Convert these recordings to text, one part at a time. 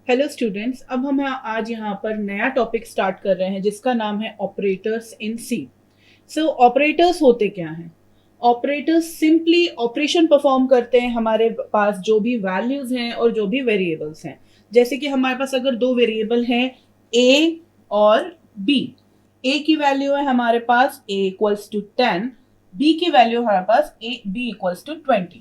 Hello students, अब हम आज यहाँ पर नया टॉपिक स्टार्ट कर रहे हैं जिसका नाम है operators in C. So operators होते क्या हैं? ऑपरेटर्स सिंपली ऑपरेशन परफॉर्म करते हैं हमारे पास जो भी वैल्यूज हैं और जो भी वेरिएबल्स हैं। जैसे कि हमारे पास अगर दो वेरिएबल हैं ए और बी। ए की वैल्यू है हमारे पास ए इक्वल्स टू 10, बी की वैल्यू हमारे पास ए बी इक्वल्स टू 20।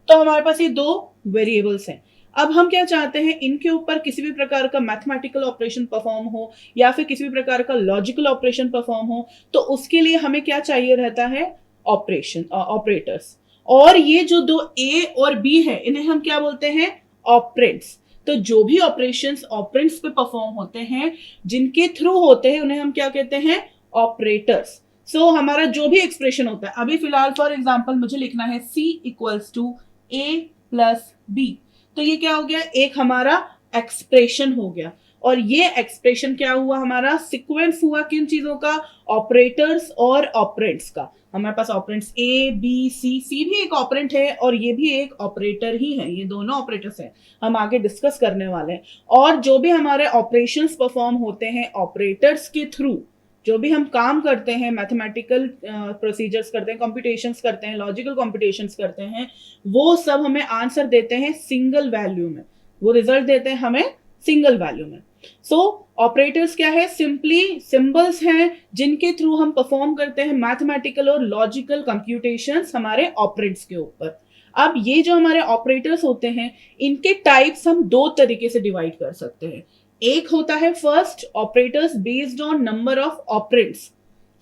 तो हमारे पास ये दो वेरिएबल्स हैं। अब हम क्या चाहते हैं, इनके ऊपर किसी भी प्रकार का मैथमेटिकल ऑपरेशन परफॉर्म हो या फिर किसी भी प्रकार का लॉजिकल ऑपरेशन परफॉर्म हो, तो उसके लिए हमें क्या चाहिए रहता है? Operation operators. और ये जो दो ए और बी है इन्हें हम क्या बोलते हैं? ऑपरेंड्स। तो जो भी ऑपरेशंस ऑपरेंड्स पे परफॉर्म होते हैं, जिनके थ्रू होते हैं, उन्हें हम क्या कहते हैं? ऑपरेटर्स। सो हमारा जो भी एक्सप्रेशन होता है, अभी फिलहाल फॉर एग्जांपल मुझे लिखना है c equals to a plus B. तो ये क्या हो गया? एक हमारा एक्सप्रेशन हो गया। और ये एक्सप्रेशन क्या हुआ? हमारा सीक्वेंस हुआ किन चीजों का? ऑपरेटर्स और ऑपरेंड्स का। हमारे पास ऑपरेंड्स ए बी सी भी एक ऑपरेंट है और ये भी एक ऑपरेटर ही है। ये दोनों ऑपरेटर्स हैं, हम आगे डिस्कस करने वाले हैं। और जो भी हमारे ऑपरेशंस परफॉर्म होते हैं ऑपरेटर्स के थ्रू, जो भी हम काम करते हैं, मैथमेटिकल प्रोसीजर्स करते हैं, कंप्यूटेशंस करते हैं, लॉजिकल कंप्यूटेशंस करते हैं, वो सब हमें आंसर देते हैं सिंगल वैल्यू में। वो रिजल्ट देते हैं हमें सिंगल वैल्यू में। सो ऑपरेटर्स क्या है? सिंपली सिंबल्स हैं जिनके थ्रू हम परफॉर्म करते हैं मैथमेटिकल और लॉजिकल कंप्यूटेशंस हमारे ऑपरेंड्स के ऊपर। अब ये जो हमारे ऑपरेटर्स होते हैं, इनके टाइप्स हम दो तरीके से डिवाइड कर सकते हैं। एक होता है first operators based on number of operands,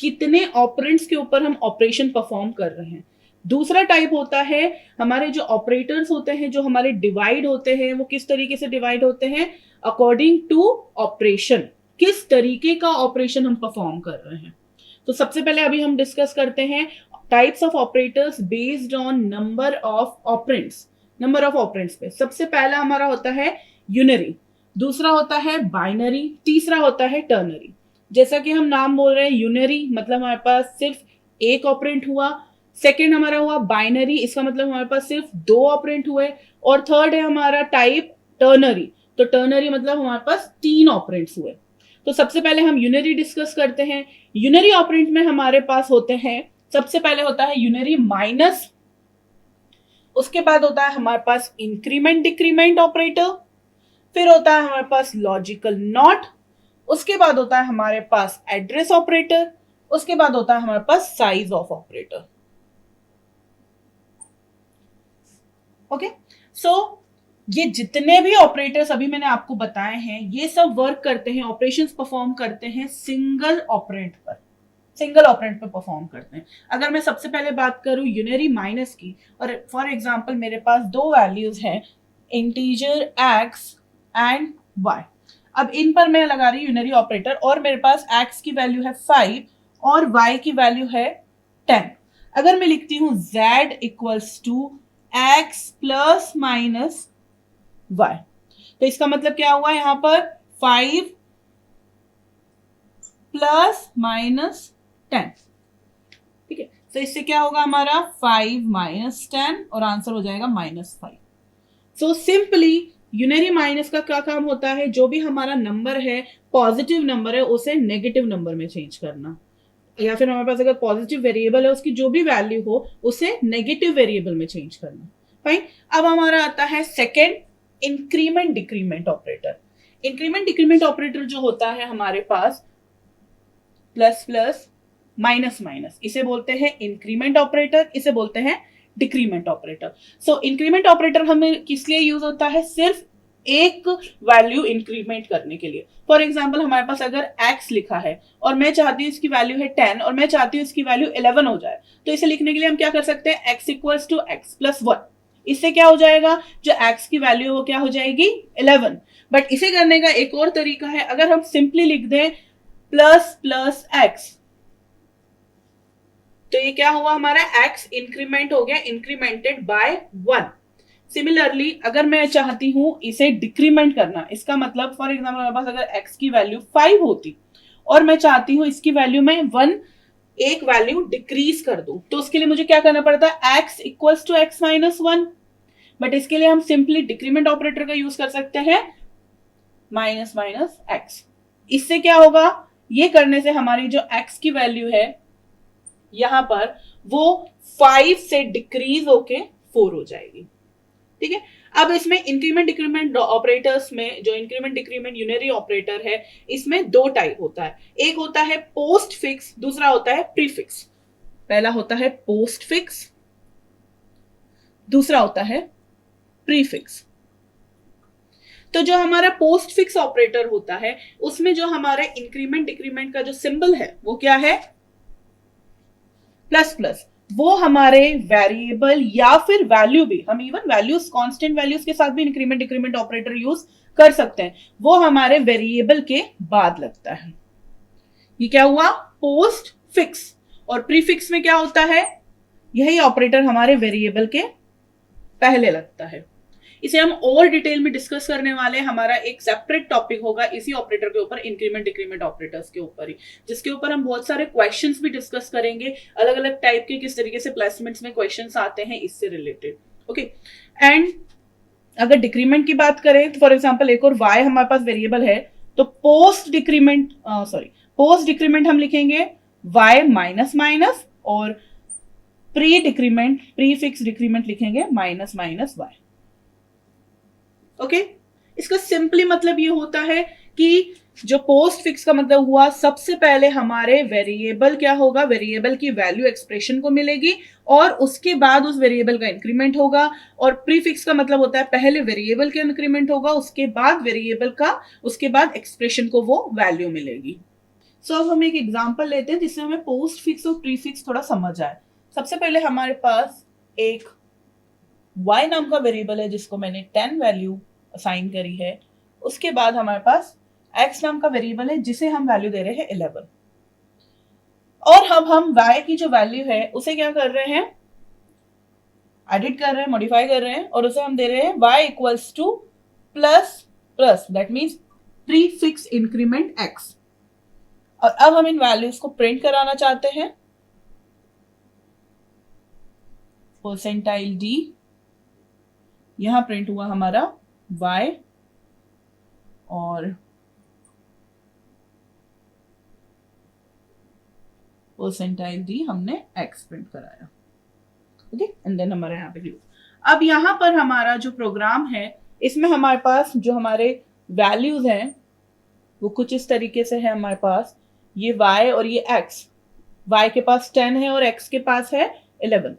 कितने ऑपरेंड्स के ऊपर हम ऑपरेशन परफॉर्म कर रहे हैं। दूसरा टाइप होता है हमारे जो ऑपरेटर्स होते हैं, जो हमारे डिवाइड होते हैं, वो किस तरीके से डिवाइड होते हैं? अकॉर्डिंग टू ऑपरेशन, किस तरीके का ऑपरेशन हम परफॉर्म कर रहे हैं। तो सबसे पहले अभी हम डिस्कस करते हैं types of operators based on number of operands. Number of operands पे सबसे पहला हमारा होता है यूनरी, दूसरा होता है बाइनरी, तीसरा होता है टर्नरी। जैसा कि हम नाम बोल रहे हैं, यूनरी मतलब हमारे पास सिर्फ एक ऑपरेंट हुआ। सेकेंड हमारा हुआ बाइनरी, इसका मतलब हमारे पास सिर्फ दो ऑपरेंट हुए। और थर्ड है हमारा टाइप टर्नरी, तो टर्नरी मतलब हमारे पास तीन ऑपरेंट्स हुए। तो सबसे पहले हम यूनरी डिस्कस करते हैं। यूनरी ऑपरेंट में हमारे पास होते हैं, सबसे पहले होता है यूनरी माइनस, उसके बाद होता है हमारे पास इंक्रीमेंट डिक्रीमेंट ऑपरेटर, फिर होता है हमारे पास लॉजिकल नॉट, उसके बाद होता है हमारे पास एड्रेस ऑपरेटर, उसके बाद होता है हमारे पास साइज ऑफ ऑपरेटर। ओके, सो ये जितने भी ऑपरेटर्स अभी मैंने आपको बताए हैं, ये सब वर्क करते हैं, ऑपरेशंस परफॉर्म करते हैं सिंगल ऑपरेंट पर, सिंगल ऑपरेंट पर परफॉर्म करते हैं। अगर मैं सबसे पहले बात करूं यूनरी माइनस की, और फॉर एग्जांपल मेरे पास दो वैल्यूज हैं, इंटीजर एक्स एंड वाई। अब इन पर मैं लगा रही हूं यूनरी ऑपरेटर, और मेरे पास एक्स की वैल्यू है 5 और वाई की वैल्यू है 10। अगर मैं लिखती हूं z equals to X plus minus Y, तो इसका मतलब क्या हुआ यहां पर? 5 प्लस माइनस 10। ठीक है, तो इससे क्या होगा हमारा? 5 माइनस 10 और आंसर हो जाएगा -5। सो सिंपली यूनरी माइनस का क्या काम होता है? जो भी हमारा नंबर है, पॉजिटिव नंबर है, उसे नेगेटिव नंबर में चेंज करना, या फिर हमारे पास अगर पॉजिटिव वेरिएबल है, उसकी जो भी वैल्यू हो उसे नेगेटिव वेरिएबल में चेंज करना। फाइन। अब हमारा आता है second, increment decrement operator. Increment decrement operator जो होता है हमारे पास प्लस प्लस माइनस माइनस, इसे बोलते हैं इंक्रीमेंट ऑपरेटर, इसे बोलते हैं डिक्रीमेंट ऑपरेटर। सो इंक्रीमेंट ऑपरेटर हमें किस लिए यूज होता है? सिर्फ एक वैल्यू इंक्रीमेंट करने के लिए। फॉर एग्जाम्पल हमारे पास अगर x लिखा है और मैं चाहती हूँ इसकी वैल्यू है 10 और मैं चाहती हूँ इसकी वैल्यू 11 हो जाए, तो इसे लिखने के लिए हम क्या कर सकते हैं? x equals to X plus 1। इससे क्या हो जाएगा? जो x की वैल्यू वो क्या हो जाएगी? 11। बट इसे करने का एक और तरीका है, अगर हम सिंपली लिख दें प्लस प्लस एक्स, तो ये क्या हुआ हमारा? x इंक्रीमेंट हो गया, इंक्रीमेंटेड बाय 1। सिमिलरली अगर मैं चाहती हूं इसे डिक्रीमेंट करना, इसका मतलब फॉर एग्जाम्पल मेरे पास अगर x की वैल्यू 5 होती और मैं चाहती हूं इसकी वैल्यू में 1 एक वैल्यू डिक्रीज कर दूं, तो उसके लिए मुझे क्या करना पड़ता है? x equals to X minus 1। But इसके लिए हम सिंपली डिक्रीमेंट ऑपरेटर का यूज कर सकते हैं, माइनस माइनस एक्स। इससे क्या होगा, ये करने से हमारी जो एक्स की वैल्यू है यहां पर वो 5 से डिक्रीज होके 4 हो जाएगी। ठीक है, अब इसमें इंक्रीमेंट डिक्रीमेंट ऑपरेटर्स में जो इंक्रीमेंट डिक्रीमेंट यूनरी ऑपरेटर है इसमें दो टाइप होता है, एक होता है पोस्ट फिक्स, दूसरा होता है प्रीफिक्स। पहला होता है पोस्ट फिक्स, दूसरा होता है प्रीफिक्स। तो जो हमारा पोस्ट फिक्स ऑपरेटर होता है उसमें जो हमारे इंक्रीमेंट डिक्रीमेंट का जो सिंबल है वो क्या है, प्लस प्लस। वो हमारे वेरिएबल या फिर वैल्यू भी, हम इवन वैल्यूज कांस्टेंट वैल्यूज के साथ भी इंक्रीमेंट डिक्रीमेंट ऑपरेटर यूज कर सकते हैं, वो हमारे वेरिएबल के बाद लगता है। ये क्या हुआ, पोस्ट फिक्स। और प्रीफिक्स में क्या होता है, यही ऑपरेटर हमारे वेरिएबल के पहले लगता है। इसे हम और डिटेल में डिस्कस करने वाले हैं, हमारा एक सेपरेट टॉपिक होगा इसी ऑपरेटर के ऊपर, इंक्रीमेंट डिक्रीमेंट ऑपरेटर्स के ऊपर ही, जिसके ऊपर हम बहुत सारे क्वेश्चंस भी डिस्कस करेंगे, अलग अलग टाइप के किस तरीके से प्लेसमेंट्स में क्वेश्चंस आते हैं इससे रिलेटेड। ओके, एंड अगर डिक्रीमेंट की बात करें तो फॉर एग्जाम्पल एक और y हमारे पास वेरिएबल है, तो पोस्ट डिक्रीमेंट हम लिखेंगे y माइनस माइनस, और pre decrement pre fix decrement लिखेंगे माइनस माइनस y। ओके, इसका सिंपली मतलब ये होता है कि जो पोस्ट फिक्स का मतलब हुआ, सबसे पहले हमारे वेरिएबल क्या होगा, वेरिएबल की वैल्यू एक्सप्रेशन को मिलेगी और उसके बाद उस वेरिएबल का इंक्रीमेंट होगा। और प्रीफिक्स का मतलब होता है पहले वेरिएबल का इंक्रीमेंट होगा, उसके बाद वेरिएबल का, उसके बाद एक्सप्रेशन को वो वैल्यू मिलेगी। सो अब हम एक एग्जांपल लेते हैं जिससे हमें पोस्ट फिक्स और प्रीफिक्स थोड़ा समझ आए। सबसे पहले हमारे पास एक y नाम का वेरिएबल है जिसको मैंने 10 वैल्यू असाइन करी है। उसके बाद हमारे पास x नाम का वेरिएबल है जिसे हम वैल्यू दे रहे हैं 11। और अब हम y की जो वैल्यू है उसे क्या कर रहे हैं, एडिट कर रहे हैं, मॉडिफाई कर रहे हैं, और उसे हम दे रहे हैं y equals two plus plus, that means prefix increment x। और अब हम इन वैल्यूज को प्रिंट कराना चाहते हैं, परसेंटाइल d, यहां प्रिंट हुआ हमारा y और परसेंटाइल d हमने x प्रिंट कराया। ओके, एंड देन हमारा यहाँ पे क्लोज। अब यहाँ पर हमारा जो प्रोग्राम है इसमें हमारे पास जो हमारे वैल्यूज हैं वो कुछ इस तरीके से है। हमारे पास ये y और ये x, y के पास 10 है और x के पास है 11।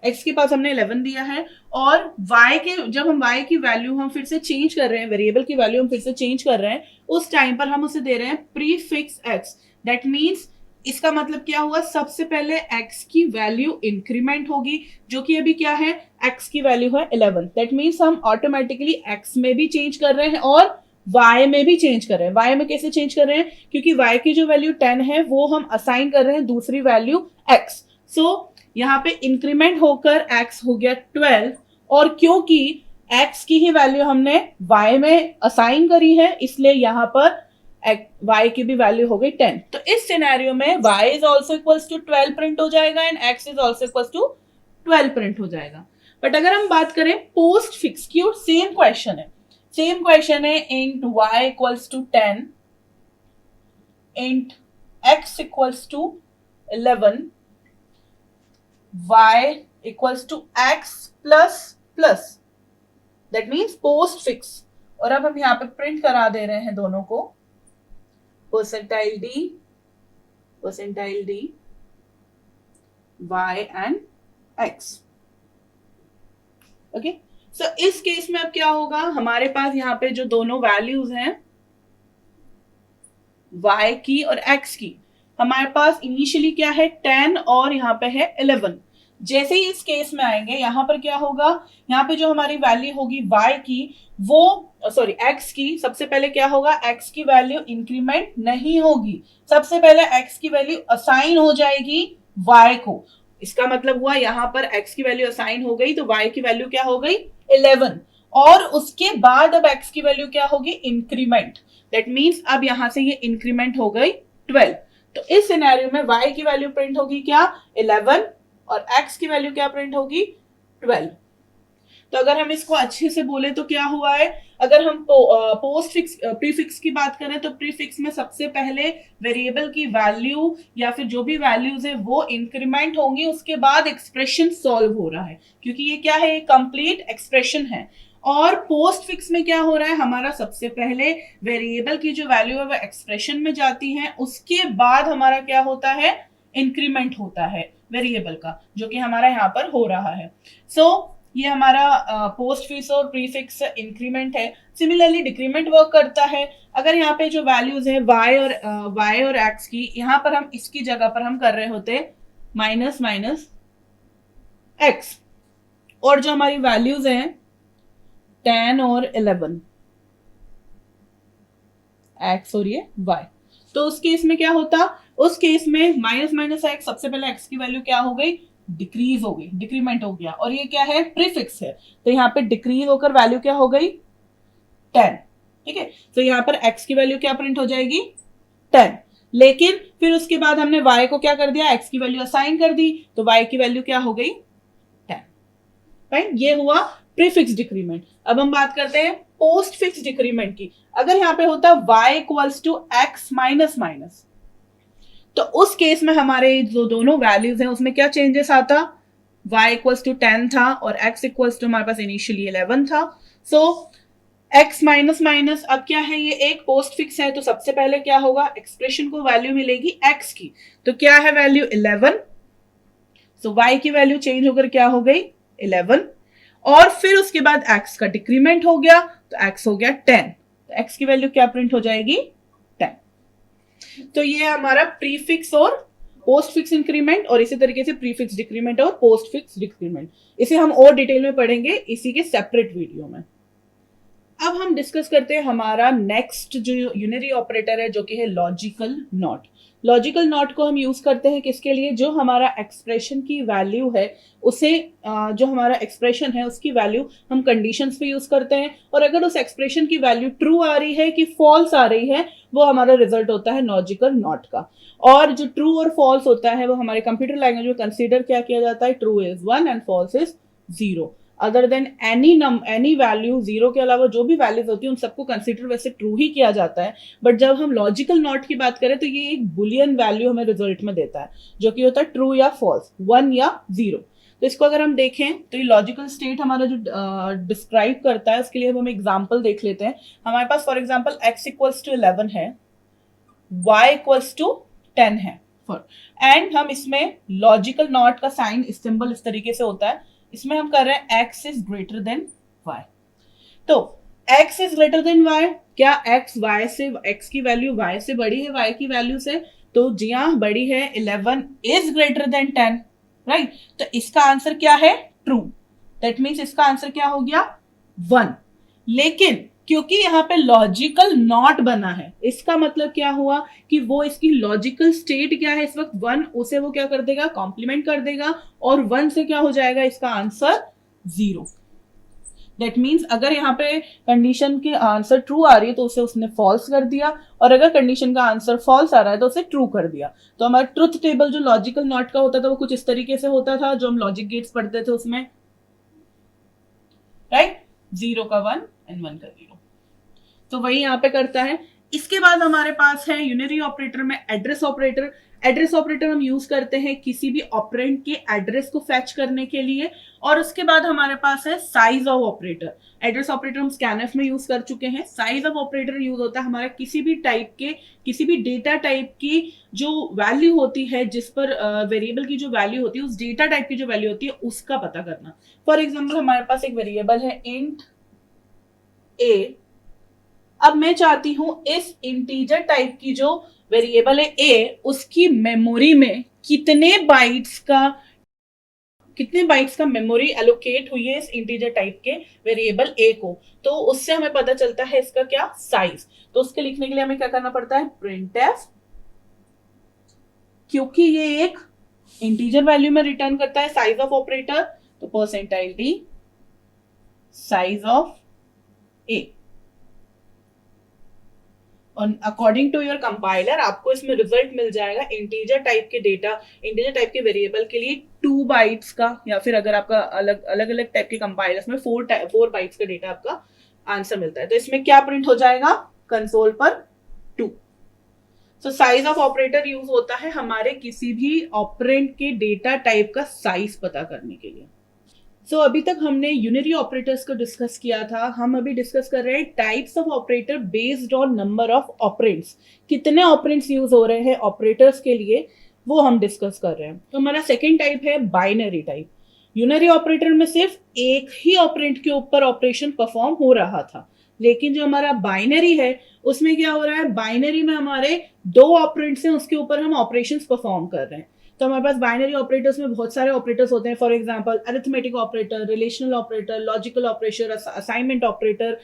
x के पास हमने 11 दिया है, और y के, जब हम y की वैल्यू हम फिर से चेंज कर रहे हैं, वेरिएबल की वैल्यू हम फिर से चेंज कर रहे हैं, उस टाइम पर हम उसे दे रहे हैं प्रीफिक्स x। दैट मीन्स इसका मतलब क्या हुआ, सबसे पहले x की वैल्यू इंक्रीमेंट होगी, जो कि अभी क्या है, x की वैल्यू है 11। दैट मीन्स हम ऑटोमेटिकली x में भी चेंज कर रहे हैं और y में भी चेंज कर रहे हैं। y में कैसे चेंज कर रहे हैं, क्योंकि y की जो वैल्यू 10 है वो हम असाइन कर रहे हैं दूसरी वैल्यू x। सो यहाँ पे इंक्रीमेंट होकर x हो गया 12, और क्योंकि x की ही वैल्यू हमने y में असाइन करी है इसलिए यहाँ पर y की भी वैल्यू हो गई 10। तो इस सिनेरियो में y is also equals to 12 print हो जाएगा and x is also equals to 12 print हो जाएगा। बट अगर हम बात करें पोस्ट फिक्स की, और सेम क्वेश्चन है int y equals to 10 int x equals to 11 y equals to x plus plus, that means postfix. और अब हम यहाँ पे प्रिंट करा दे रहे हैं दोनों को, percentile d y and x। Okay, so इस केस में अब क्या होगा, हमारे पास यहाँ पे जो दोनों वैल्यूज हैं y की और x की, हमारे पास इनिशियली क्या है 10 और यहाँ पे है 11। जैसे ही इस केस में आएंगे यहाँ पर क्या होगा, यहाँ पे जो हमारी वैल्यू होगी y की, वो सॉरी x की, सबसे पहले क्या होगा, x की वैल्यू इंक्रीमेंट नहीं होगी, सबसे पहले x की वैल्यू असाइन हो जाएगी y को। इसका मतलब हुआ यहाँ पर x की वैल्यू असाइन हो गई तो y की वैल्यू क्या हो गई 11, और उसके बाद अब x की वैल्यू क्या होगी, इंक्रीमेंट। दैट मीन्स अब यहां से ये इंक्रीमेंट हो गई 12। तो इस सिनेरियो में y की वैल्यू प्रिंट होगी क्या, 11, और x की वैल्यू क्या प्रिंट होगी, 12। तो अगर हम इसको अच्छे से बोले तो क्या हुआ है, अगर हम पोस्ट फिक्स प्रीफिक्स की बात करें तो प्रीफिक्स में सबसे पहले वेरिएबल की वैल्यू या फिर जो भी वैल्यूज है वो इंक्रीमेंट होंगी, उसके बाद एक्सप्रेशन सॉल्व हो रहा है, क्योंकि ये क्या है, कंप्लीट एक्सप्रेशन है। और पोस्ट फिक्स में क्या हो रहा है, हमारा सबसे पहले वेरिएबल की जो वैल्यू है वो एक्सप्रेशन में जाती है, उसके बाद हमारा क्या होता है, इंक्रीमेंट होता है वेरिएबल का, जो कि हमारा यहाँ पर हो रहा है। सो ये हमारा पोस्ट फिक्स और प्रीफिक्स इंक्रीमेंट है। सिमिलरली डिक्रीमेंट वर्क करता है। अगर यहाँ पे जो वैल्यूज है y और x की, यहाँ पर हम इसकी जगह पर हम कर रहे होते माइनस माइनस x, और जो हमारी वैल्यूज हैं 10 और 11 x और ये y, तो उस केस में क्या होता, उस केस में माइनस माइनस x, सबसे पहले x की वैल्यू क्या हो गई, डिक्रीज हो गई, डिक्रीमेंट हो गया, और ये क्या है, प्रीफिक्स है, तो यहाँ पे डिक्रीज होकर वैल्यू क्या हो गई, 10। ठीक है, तो यहाँ पर x की वैल्यू क्या प्रिंट हो जाएगी, 10। लेकिन फिर उसके बाद हमने y को क्या कर दिया, x की वैल्यू असाइन कर दी, तो y की वैल्यू क्या हो गई, 10। राइट, ये हुआ प्रीफिक्स डिक्रीमेंट। अब हम बात करते हैं पोस्ट फिक्स डिक्रीमेंट की। अगर यहाँ पे होता y equals to x minus minus, तो उस केस में हमारे जो दोनों वैल्यूज हैं उसमें क्या चेंजेस आता, y इक्वल्स टू 10 था और x इक्वल्स टू हमारे पास इनिशियली 11 था। सो x माइनस माइनस, अब क्या है, ये एक पोस्ट फिक्स है, तो सबसे पहले क्या होगा, एक्सप्रेशन को वैल्यू मिलेगी x की, तो क्या है वैल्यू 11, सो y की वैल्यू चेंज होकर क्या हो गई 11, और फिर उसके बाद x का डिक्रीमेंट हो गया, तो x हो गया 10, तो x की वैल्यू क्या प्रिंट हो जाएगी, 10। तो ये हमारा प्रीफिक्स और पोस्ट फिक्स इंक्रीमेंट, और इसी तरीके से प्रीफिक्स डिक्रीमेंट और पोस्ट फिक्स डिक्रीमेंट, इसे हम और डिटेल में पढ़ेंगे इसी के सेपरेट वीडियो में। अब हम डिस्कस करते हैं हमारा नेक्स्ट जो यूनरी ऑपरेटर है, जो कि है लॉजिकल नॉट। लॉजिकल नॉट को हम यूज करते हैं किसके लिए, जो हमारा एक्सप्रेशन की वैल्यू है उसे जो हमारा एक्सप्रेशन है उसकी वैल्यू हम कंडीशंस पे यूज करते हैं, और अगर उस एक्सप्रेशन की वैल्यू ट्रू आ रही है कि फॉल्स आ रही है, वो हमारा रिजल्ट होता है लॉजिकल नॉट का। और जो ट्रू और फॉल्स होता है वो हमारे कंप्यूटर लैंग्वेज में कंसीडर क्या किया जाता है, true is 1 and false is 0। Other than any value, zero के अलावा जो भी वैल्यूज होती है उन सबको कंसीडर वैसे ट्रू ही किया जाता है, बट जब हम लॉजिकल नॉट की बात करें तो ये एक बुलियन वैल्यू हमें रिजल्ट में देता है, जो कि होता है ट्रू या फॉल्स, 1 या 0। तो इसको अगर हम देखें तो ये लॉजिकल स्टेट हमारा जो डिस्क्राइब करता है, उसके लिए हम एग्जाम्पल देख लेते हैं। हमारे पास for example x equals to 11 है, y इक्वल्स टू 10 है, एंड हम इसमें लॉजिकल नॉट का साइन, सिंबल इस तरीके से होता है, इसमें हम कर रहे हैं x is greater then y। तो x is greater then y, क्या x y से, x की वैल्यू y से बड़ी है y की वैल्यू से, तो जी हाँ बड़ी है, 11 इज ग्रेटर देन 10, राइट। तो इसका आंसर क्या है, ट्रू, दैट मीन्स इसका आंसर क्या हो गया, 1। लेकिन क्योंकि यहाँ पे लॉजिकल नॉट बना है, इसका मतलब क्या हुआ कि वो इसकी लॉजिकल स्टेट क्या है इस वक्त 1, उसे वो क्या कर देगा, कॉम्प्लीमेंट कर देगा, और 1 से क्या हो जाएगा इसका आंसर 0। दैट मीन्स अगर यहाँ पे कंडीशन के आंसर ट्रू आ रही है तो उसे उसने फॉल्स कर दिया, और अगर कंडीशन का आंसर फॉल्स आ रहा है तो उसे ट्रू कर दिया। तो हमारा ट्रुथ टेबल जो लॉजिकल नॉट का होता था वो कुछ इस तरीके से होता था, जो हम लॉजिक गेट्स पढ़ते थे उसमें, राइट, 0 का 1 एंड 1 का 0। तो वही यहाँ पे करता है। इसके बाद हमारे पास है यूनरी ऑपरेटर में एड्रेस ऑपरेटर। एड्रेस ऑपरेटर हम यूज करते हैं किसी भी ऑपरेंड के एड्रेस को फैच करने के लिए, और उसके बाद हमारे पास है size of operator. Address operator हम स्कैनफ में यूज कर चुके हैं। साइज ऑफ ऑपरेटर यूज होता है हमारा किसी भी टाइप के, किसी भी डेटा टाइप की जो वैल्यू होती है, जिस पर वेरिएबल की जो वैल्यू होती है, उस डेटा टाइप की जो वैल्यू होती है उसका पता करना। फॉर एग्जाम्पल हमारे पास एक वेरिएबल है इंट a, अब मैं चाहती हूं इस इंटीजर टाइप की जो वेरिएबल है a, उसकी मेमोरी में कितने बाइट्स का मेमोरी एलोकेट हुई है इस इंटीजर टाइप के वेरिएबल a को, तो उससे हमें पता चलता है इसका क्या साइज। तो उसके लिखने के लिए हमें क्या करना पड़ता है, printf, क्योंकि ये एक इंटीजर वैल्यू में रिटर्न करता है साइज ऑफ ऑपरेटर, तो %d size of a। According to your compiler आपको इसमें रिजल्ट मिल जाएगा इंटीजर टाइप के डेटा, इंटीजर टाइप के वेरिएबल के लिए 2 बाइट्स का, या फिर अगर आपका अलग अलग टाइप के कंपाइलर्स में 4 बाइट्स का डेटा आपका आंसर मिलता है। तो इसमें क्या प्रिंट हो जाएगा कंसोल पर 2। सो साइज ऑफ ऑपरेटर यूज होता है हमारे किसी भी ऑपरेंड के डेटा टाइप का साइज पता करने के लिए। सो अभी तक हमने यूनिरी ऑपरेटर्स को डिस्कस किया था, हम अभी डिस्कस कर रहे हैं types of operator based on number of operands. कितने ऑपरेंड्स यूज हो रहे हैं ऑपरेटर्स के लिए वो हम डिस्कस कर रहे हैं। तो हमारा सेकेंड टाइप है बाइनरी टाइप। यूनरी ऑपरेटर में सिर्फ एक ही ऑपरेंड के ऊपर ऑपरेशन परफॉर्म हो रहा था, लेकिन जो हमारा बाइनरी है उसमें क्या हो रहा है, बाइनरी में हमारे 2 ऑपरेंड्स हैं, उसके ऊपर हम ऑपरेशंस परफॉर्म कर रहे हैं। तो हमारे पास बाइनरी ऑपरेटर्स में बहुत सारे ऑपरेटर्स होते हैं, for example arithmetic operator, relational operator, logical operator, assignment operator,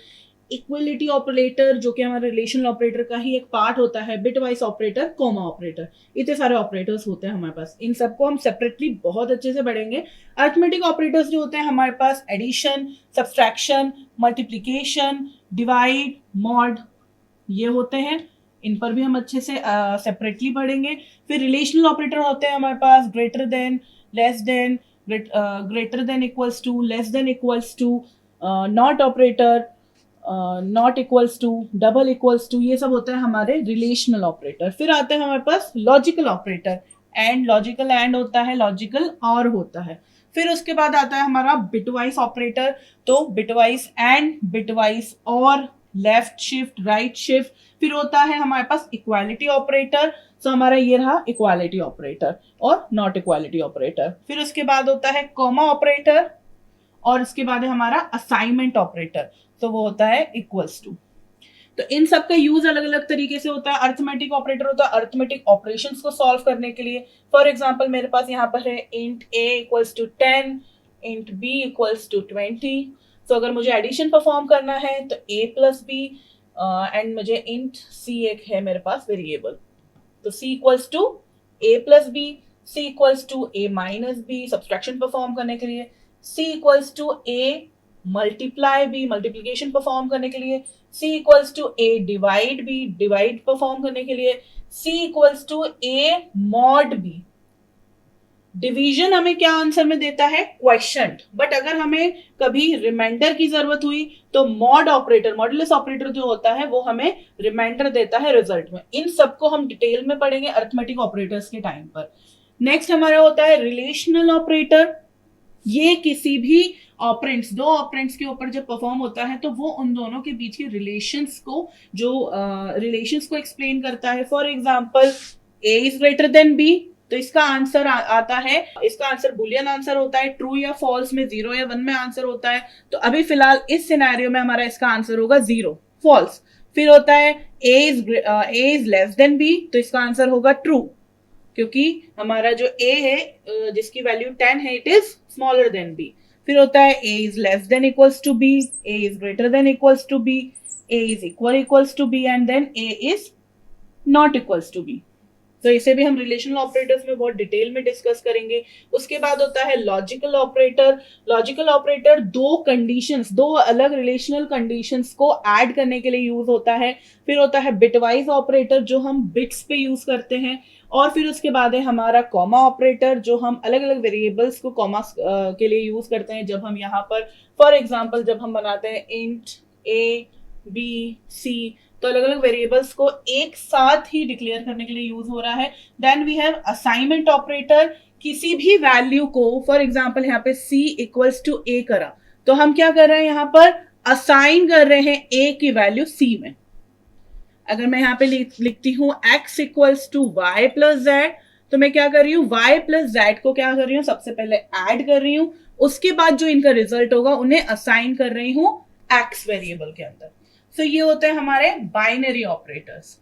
equality operator जो कि हमारे रिलेशनल ऑपरेटर का ही एक पार्ट होता है, बिटवाइज ऑपरेटर, कॉमा ऑपरेटर, इतने सारे ऑपरेटर्स होते हैं हमारे पास। इन सबको हम सेपरेटली बहुत अच्छे से पढ़ेंगे। अरिथमेटिक ऑपरेटर्स जो होते हैं हमारे पास addition, subtraction, multiplication, divide, mod, ये होते हैं, इन पर भी हम अच्छे से सेपरेटली पढ़ेंगे। फिर रिलेशनल ऑपरेटर होते हैं हमारे पास greater than, less than, greater than equals to, less than equals to, not operator, not equals to, double equals to, ये सब होते हैं हमारे रिलेशनल ऑपरेटर। फिर आते हैं हमारे पास logical operator, and, logical and होता है, लॉजिकल और होता है। फिर उसके बाद आता है हमारा बिटवाइज ऑपरेटर, तो बिटवाइज एंड, बिटवाइज और, लेफ्ट शिफ्ट, राइट शिफ्ट। फिर होता है हमारे पास इक्वालिटी ऑपरेटर, तो हमारा ये रहा इक्वालिटी ऑपरेटर और नॉट इक्वालिटी ऑपरेटर। फिर उसके बाद होता है कॉमा ऑपरेटर, और उसके बाद है हमारा असाइनमेंट ऑपरेटर, तो वो होता है इक्वल्स टू। तो इन सब का यूज अलग अलग तरीके से होता है। अरिथमेटिक ऑपरेटर होता है अरिथमेटिक ऑपरेशंस को सॉल्व करने के लिए। फॉर एग्जांपल मेरे पास यहाँ पर है int a equals to 10, int b equals to 20। तो अगर मुझे एडिशन परफॉर्म करना है तो a प्लस बी, एंड मुझे इंट c एक है मेरे पास वेरिएबल, तो c equals to a plus B, c equals to a minus B subtraction perform करने के लिए, c equals to a multiply B multiplication perform करने के लिए, c equals to a divide B divide perform करने के लिए, c equals to a mod B. Division हमें क्या आंसर में देता है, क्वेश्चन। बट अगर हमें कभी रिमाइंडर की जरूरत हुई तो मॉड ऑपरेटर, मॉडुलस ऑपरेटर जो होता है वो हमें रिमाइंडर देता है रिजल्ट में। इन सबको हम डिटेल में पढ़ेंगे अरिथमेटिक ऑपरेटर्स के टाइम पर। नेक्स्ट हमारा होता है रिलेशनल ऑपरेटर। ये किसी भी ऑपरेंट्स, 2 ऑपरेंट्स के ऊपर जब परफॉर्म होता है तो वो उन दोनों के बीच के रिलेशंस को, जो रिलेशंस को एक्सप्लेन करता है। For example a is greater then b, तो इसका आंसर आता है, इसका आंसर बुलियन आंसर होता है, ट्रू या फॉल्स में, 0 या 1 में आंसर होता है। तो अभी फिलहाल इस सिनेरियो में हमारा इसका आंसर होगा 0, फॉल्स। फिर होता है a is less then b, तो इसका आंसर होगा ट्रू, क्योंकि हमारा जो a है जिसकी वैल्यू 10 है, it is smaller than b। फिर होता है a is less than equals to b, a is greater than equals to b, a is equals to b, and then a is not equals to b। तो इसे भी हम relational operators में बहुत detail में डिस्कस करेंगे। उसके बाद होता है logical operator. Logical operator 2 conditions, 2 अलग रिलेशनल कंडीशंस को ऐड करने के लिए यूज होता है। फिर होता है बिटवाइज ऑपरेटर जो हम बिट्स पे यूज करते हैं। और फिर उसके बाद है हमारा कॉमा ऑपरेटर जो हम अलग अलग वेरिएबल्स को कॉमा के लिए यूज करते हैं। जब हम यहाँ पर फॉर एग्जाम्पल जब हम बनाते हैं इंट a b c, तो अलग अलग वेरिएबल्स को एक साथ ही डिक्लेयर करने के लिए यूज हो रहा है। Then we have assignment operator. किसी भी वैल्यू को, फॉर एग्जांपल यहाँ पे c इक्वल्स टू a करा, तो हम क्या कर रहे हैं, यहाँ पर असाइन कर रहे हैं a की वैल्यू c में। अगर मैं यहाँ पे लिखती हूँ x equals to y plus z, तो मैं क्या कर रही हूँ, y प्लस z को क्या कर रही हूँ, सबसे पहले ऐड कर रही हूँ, उसके बाद जो इनका रिजल्ट होगा उन्हें असाइन कर रही हूँ x वेरिएबल के अंदर। तो ये होते हैं हमारे बाइनरी ऑपरेटर्स।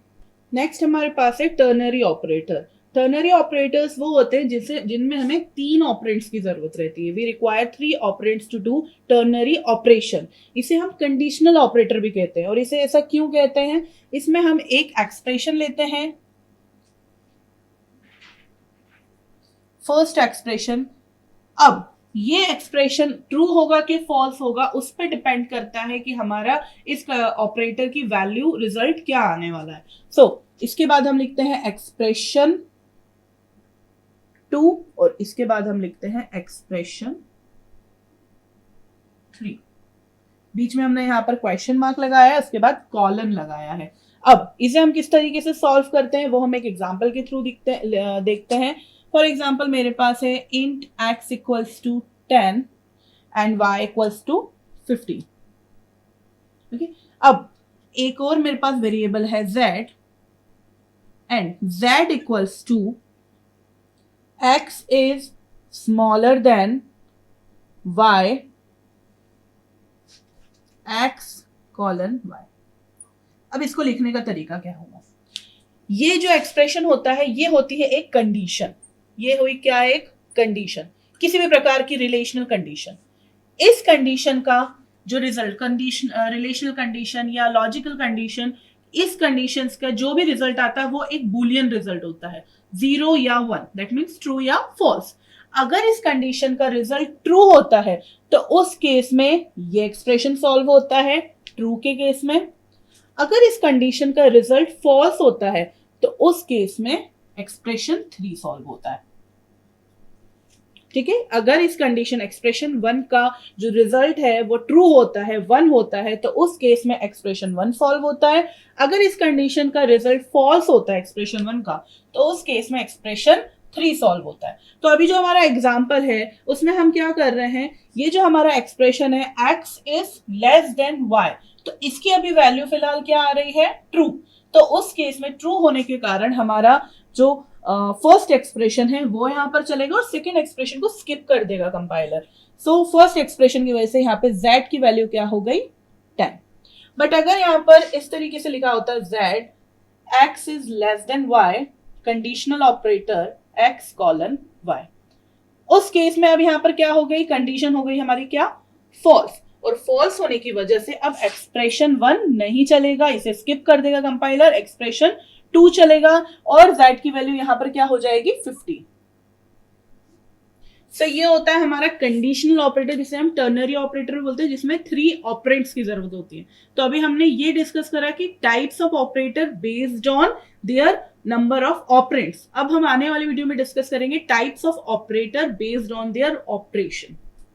नेक्स्ट हमारे पास है टर्नरी ऑपरेटर। टर्नरी ऑपरेटर्स वो होते हैं जिनमें हमें 3 ऑपरेंड्स की जरूरत रहती है। We require 3 operands to do ternary operation. इसे हम कंडीशनल ऑपरेटर भी कहते हैं। और इसे ऐसा क्यों कहते हैं, इसमें हम एक एक्सप्रेशन लेते हैं, फर्स्ट एक्सप्रेशन। अब ये एक्सप्रेशन ट्रू होगा कि फॉल्स होगा उस पर डिपेंड करता है कि हमारा इस ऑपरेटर की वैल्यू रिजल्ट क्या आने वाला है। सो इसके बाद हम लिखते हैं एक्सप्रेशन 2 और इसके बाद हम लिखते हैं एक्सप्रेशन 3। बीच में हमने यहां पर क्वेश्चन मार्क लगाया है, उसके बाद कॉलन लगाया है। अब इसे हम किस तरीके से सॉल्व करते हैं वो हम एक एग्जांपल के थ्रू देखते हैं। फॉर एग्जांपल मेरे पास है int x equals to 10 and y equals to 50। Okay, अब एक और मेरे पास वेरिएबल है z and z equals to x is smaller than y x colon y। अब इसको लिखने का तरीका क्या होगा? ये जो एक्सप्रेशन होता है ये होती है एक कंडीशन। ये हुई क्या? एक कंडीशन, किसी भी प्रकार की रिलेशनल कंडीशन। इस कंडीशन का जो रिजल्ट, कंडीशन रिलेशनल कंडीशन या लॉजिकल कंडीशन, इस कंडीशंस का जो भी रिजल्ट आता है वो एक बूलियन रिजल्ट होता है, 0 या 1, दैट मीन्स ट्रू या फॉल्स। अगर इस कंडीशन का रिजल्ट ट्रू होता है तो उस केस में ये एक्सप्रेशन सॉल्व होता है, ट्रू के केस में। अगर इस कंडीशन का रिजल्ट फॉल्स होता है तो उस केस में एक्सप्रेशन 3 सॉल्व होता है। ठीक है, अगर इस कंडीशन एक्सप्रेशन 1 का जो रिजल्ट है वो ट्रू होता है, 1 होता है, तो उस केस में एक्सप्रेशन 1 सॉल्व होता है। अगर इस कंडीशन का रिजल्ट फॉल्स होता है एक्सप्रेशन 1 का, तो उस केस में एक्सप्रेशन 3 सॉल्व होता है। तो अभी जो हमारा एग्जांपल है उसमें हम क्या कर रहे हैं, ये जो हमारा एक्सप्रेशन है x is less then y, तो इसकी अभी वैल्यू फिलहाल क्या आ रही है? ट्रू। तो उस केस में ट्रू होने के कारण हमारा जो फर्स्ट एक्सप्रेशन है वो यहां पर चलेगा और सेकेंड एक्सप्रेशन को स्किप कर देगा कंपाइलर। सो फर्स्ट एक्सप्रेशन की वजह से यहाँ पे z की वैल्यू क्या हो गई? 10। बट अगर यहाँ पर इस तरीके से लिखा होता z x is less then y, conditional operator x colon y, उस केस में अब यहाँ पर क्या हो गई? कंडीशन हो गई हमारी क्या? फॉल्स। और फॉल्स होने की वजह से अब एक्सप्रेशन 1 नहीं चलेगा, इसे स्किप कर देगा कंपाइलर, एक्सप्रेशन 2 चलेगा और z की वैल्यू यहां पर क्या हो जाएगी? 50। सो ये होता है हमारा कंडीशनल ऑपरेटर, जिसे हम टर्नरी ऑपरेटर बोलते हैं, जिसमें 3 ऑपरेंड्स की जरूरत होती है। तो अभी हमने ये डिस्कस करा कि types of operator based on their number of operands. अब हम आने वाली वीडियो में डिस्कस करेंगे types of operator based on their operation.